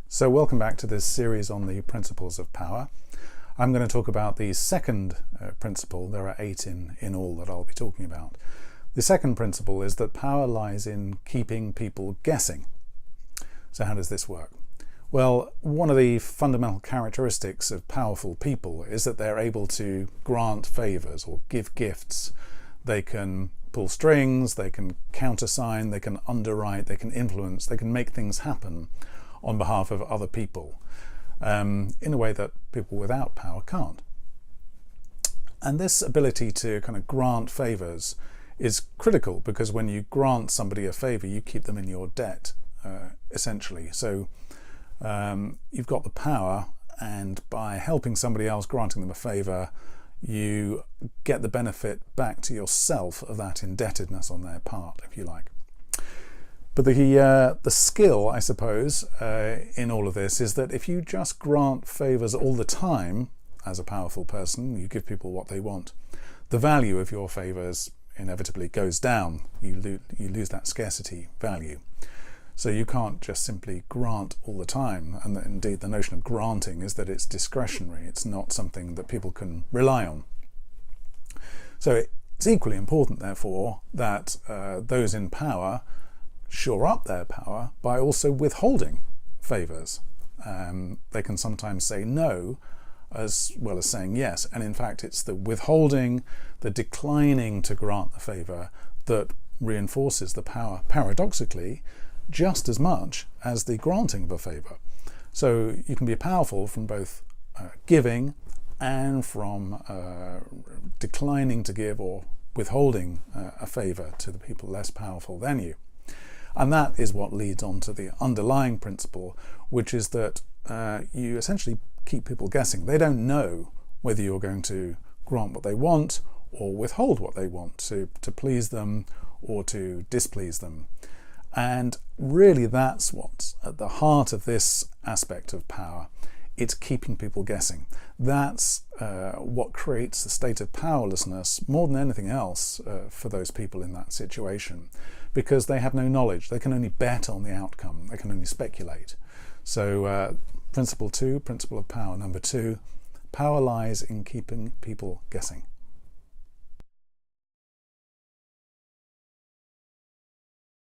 So welcome back to this series on the principles of power. I'm going to talk about the second principle. There are 8 in all that I'll be talking about. The second principle is that power lies in keeping people guessing. So how does this work? Well, one of the fundamental characteristics of powerful people is that they're able to grant favours or give gifts. They can pull strings, they can countersign, they can underwrite, they can influence, they can make things happen on behalf of other people in a way that people without power can't. And this ability to kind of grant favours is critical, because when you grant somebody a favour, you keep them in your debt, essentially. So you've got the power, and by helping somebody else, granting them a favour, you get the benefit back to yourself of that indebtedness on their part, if you like. But the skill, I suppose, in all of this is that if you just grant favours all the time as a powerful person, you give people what they want, the value of your favours inevitably goes down. You lose that scarcity value. So you can't just simply grant all the time. And indeed, the notion of granting is that it's discretionary. It's not something that people can rely on. So it's equally important, therefore, that those in power shore up their power by also withholding favours. They can sometimes say no as well as saying yes, and in fact it's the withholding, the declining to grant the favour, that reinforces the power, paradoxically, just as much as the granting of a favour. So you can be powerful from both giving and from declining to give or withholding a favour to the people less powerful than you. And that is what leads on to the underlying principle, which is that you essentially keep people guessing. They don't know whether you're going to grant what they want or withhold what they want, to please them or to displease them. And really that's what's at the heart of this aspect of power. It's keeping people guessing. That's what creates a state of powerlessness more than anything else for those people in that situation, because they have no knowledge. They can only bet on the outcome. They can only speculate. So principle 2, principle of power number 2, power lies in keeping people guessing.